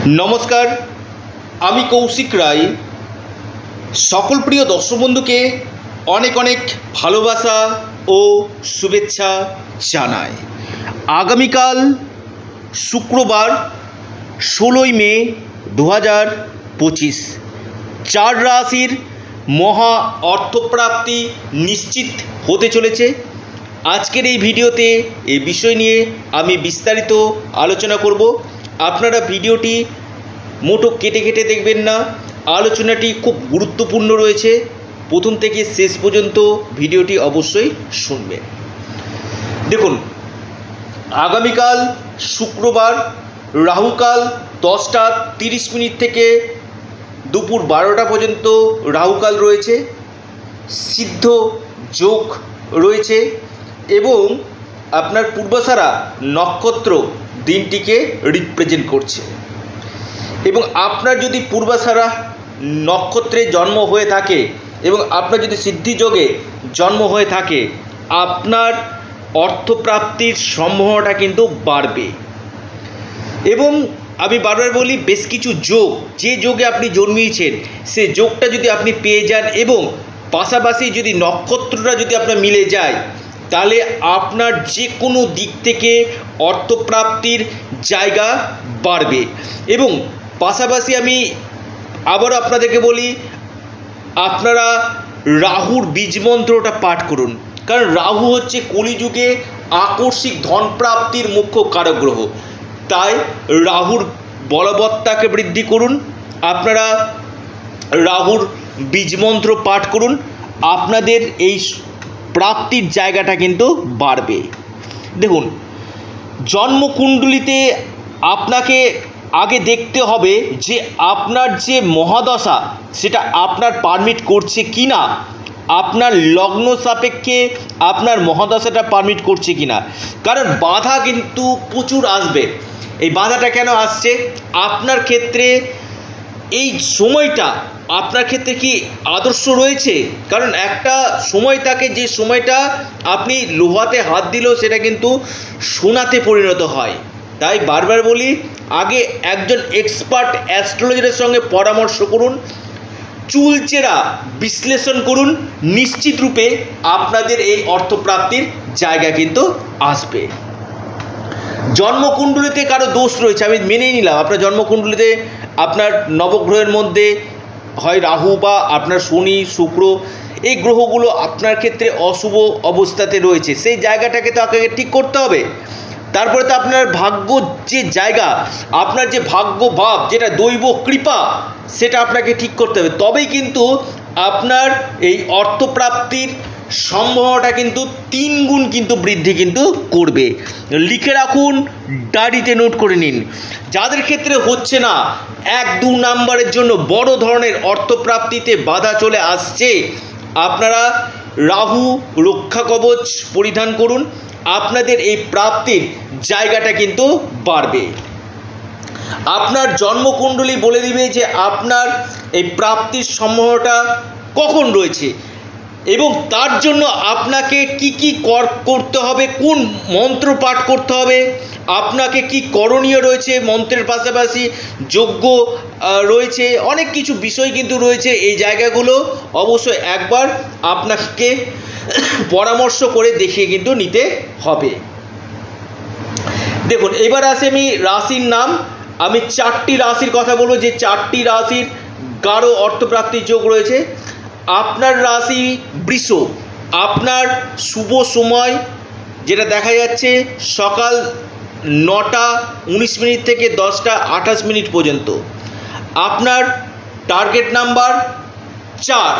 নমস্কার, আমি কৌশিক রায়। সকল প্রিয় দর্শক বন্ধুকে অনেক অনেক ভালোবাসা ও শুভেচ্ছা জানাই। আগামীকাল শুক্রবার 16ই মে 2025 চার রাশির মহা অর্থপ্রাপ্তি নিশ্চিত হতে চলেছে। আজকের এই ভিডিওতে এই বিষয় নিয়ে আমি বিস্তারিত আলোচনা করব। আপনারা ভিডিওটি মোটো কেটে কেটে দেখবেন না, আলোচনাটি খুব গুরুত্বপূর্ণ রয়েছে। প্রথম থেকে শেষ পর্যন্ত ভিডিওটি অবশ্যই শুনবেন। দেখুন, আগামীকাল শুক্রবার রাহুকাল 10টা 30 মিনিট থেকে দুপুর 12টা পর্যন্ত রাহুকাল রয়েছে, সিদ্ধ যোগ রয়েছে এবং আপনার পূর্বাষাঢ়া নক্ষত্র দিনটিকে রিপ্রেজেন্ট করছে। এবং আপনার যদি পূর্বাষাঢ়া নক্ষত্রে জন্ম হয়ে থাকে এবং আপনার যদি সিদ্ধিযোগে জন্ম হয়ে থাকে, আপনার অর্থপ্রাপ্তির সম্ভাবনাটা কিন্তু বাড়বে। এবং আমি বারবার বলি, বেশ কিছু যোগ, যে যোগে আপনি জন্মিয়েছেন সে যোগটা যদি আপনি পেয়ে যান এবং পাশাপাশি যদি নক্ষত্রটা যদি আপনার মিলে যায়, তাহলে আপনার যে কোনো দিক থেকে অর্থপ্রাপ্তির জায়গা বাড়বে। এবং পাশাপাশি আমি আবারও আপনাদেরকে বলি, আপনারা রাহুর বীজমন্ত্রটা পাঠ করুন, কারণ রাহু হচ্ছে কলিযুগে আকস্মিক ধনপ্রাপ্তির মুখ্য কারক গ্রহ। তাই রাহুর বলবত্তাকে বৃদ্ধি করুন, আপনারা রাহুর বীজমন্ত্র পাঠ করুন, আপনাদের এই প্রাপ্তির জায়গাটা কিন্তু বাড়বে। দেখুন, জন্মকুণ্ডলিতে আপনাকে আগে দেখতে হবে যে আপনার যে মহাদশা সেটা আপনার পারমিট করছে কি না, আপনার লগ্ন সাপেক্ষে আপনার মহাদশাটা পারমিট করছে কি না। কারণ বাধা কিন্তু প্রচুর আসবে। এই বাধাটা কেন আসছে? আপনার ক্ষেত্রে এই সময়টা আপনার ক্ষেত্রে কি আদর্শ রয়েছে? কারণ একটা সময় থাকে যে সময়টা আপনি লোহাতে হাত দিলেও সেটা কিন্তু সোনাতে পরিণত হয়। তাই বারবার বলি, আগে একজন এক্সপার্ট অ্যাস্ট্রোলজারের সঙ্গে পরামর্শ করুন, চুলচেরা বিশ্লেষণ করুন, নিশ্চিত রূপে আপনাদের এই অর্থপ্রাপ্তির জায়গা কিন্তু আসবে। জন্মকুণ্ডলিতে কারো দোষ রয়েছে, আমি মেনেই নিলাম আপনার জন্মকুণ্ডলিতে আপনার নবগ্রহের মধ্যে হয় রাহু বা আপনার শনি শুক্র, এই গ্রহগুলো আপনার ক্ষেত্রে অশুভ অবস্থাতে রয়েছে। সেই জায়গাটাকে তো আপনাকে ঠিক করতে হবে। তারপরে তো আপনার ভাগ্য যে জায়গা, আপনার যে ভাগ্য ভাব, যেটা দৈব কৃপা, সেটা আপনাকে ঠিক করতে হবে। তবেই কিন্তু আপনার এই অর্থপ্রাপ্তির সম্ভাবনাটা কিন্তু 3 গুণ কিন্তু বৃদ্ধি কিন্তু করবে। লিখে রাখুন, ডায়েরিতে নোট করে নিন। যাদের ক্ষেত্রে হচ্ছে না, 1-2 নাম্বারের জন্য বড় ধরনের অর্থপ্রাপ্তিতে বাধা চলে আসছে, আপনারা রাহু রক্ষা কবচ পরিধান করুন, আপনাদের এই প্রাপ্তির জায়গাটা কিন্তু বাড়বে। আপনার জন্মকুণ্ডলী বলে দিবে যে আপনার এই প্রাপ্তির সম্ভাবনাটা কখন রয়েছে এবং তার জন্য আপনাকে কি কি করতে হবে, কোন মন্ত্র পাঠ করতে হবে, আপনাকে কি করণীয় রয়েছে, মন্ত্রের পাশাপাশি যজ্ঞ রয়েছে, অনেক কিছু বিষয় কিন্তু রয়েছে। এই জায়গাগুলো অবশ্যই একবার আপনাকে পরামর্শ করে দেখিয়ে কিন্তু নিতে হবে। দেখুন, এবার আসে আমি রাশির নাম। আমি 4টি রাশির কথা বলবো, যে 4টি রাশির গাঢ় অর্থপ্রাপ্তির যোগ রয়েছে। আপনার রাশি বৃষ, আপনার শুভ সময় যেটা দেখা যাচ্ছে সকাল 9টা 19 মিনিট থেকে 10টা 28 মিনিট পর্যন্ত। আপনার টার্গেট নাম্বার 4।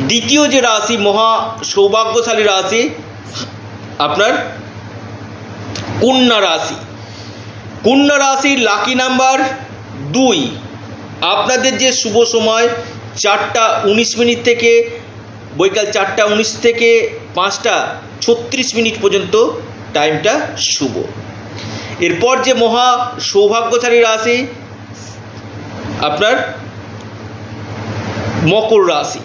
দ্বিতীয় যে রাশি, মহা সৌভাগ্যশালী রাশি, আপনার কন্যা রাশি। কন্যা রাশির লাকি নাম্বার 2। আপনাদের যে শুভ সময় 4টা 19 মিনিট থেকে বৈকাল 4টা 19 থেকে 5টা 36 মিনিট পর্যন্ত টাইমটা শুভ। এরপর যে মহা সৌভাগ্যশালী রাশি আপনার মকর রাশি।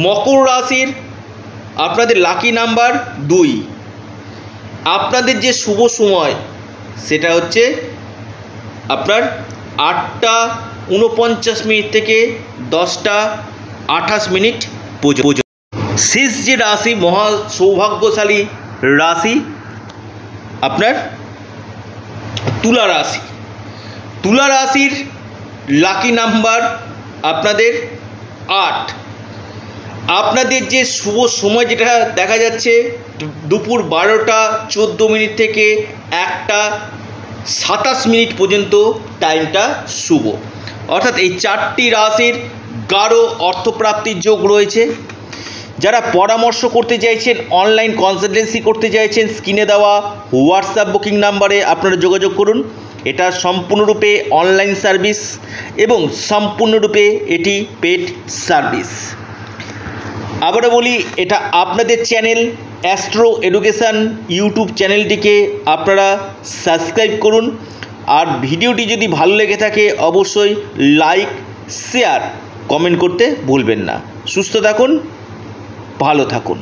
মকর রাশির আপনাদের লাকি নাম্বার 2। আপনাদের যে শুভ সময় সেটা হচ্ছে আপনার 8:49 থেকে 10:28 পর্যন্ত। শেষ যে রাশি, মহা সৌভাগ্যশালী রাশি আপনার তুলা রাশি। তুলা রাশির লাকি নাম্বার আপনাদের 8। আপনাদের যে শুভ সময় যেটা দেখা যাচ্ছে দুপুর 12:14 থেকে 1:27 পর্যন্ত টাইমটা শুভ। অর্থাৎ এই 4টি রাশির গাঢ় অর্থপ্রাপ্তির যোগ রয়েছে। যারা পরামর্শ করতে চাইছেন, অনলাইন কনসালটেন্সি করতে চাইছেন, স্ক্রিনে দেওয়া হোয়াটসঅ্যাপ বুকিং নাম্বারে আপনারা যোগাযোগ করুন। এটা সম্পূর্ণরূপে অনলাইন সার্ভিস এবং সম্পূর্ণরূপে এটি পেড সার্ভিস। আবারও বলি, এটা আপনাদের চ্যানেল অ্যাস্ট্রো এডুকেশান ইউটিউব চ্যানেলটিকে আপনারা সাবস্ক্রাইব করুন। আর ভিডিওটি যদি ভালো লেগে থাকে অবশ্যই লাইক, শেয়ার, কমেন্ট করতে ভুলবেন না। সুস্থ থাকুন, ভালো থাকুন।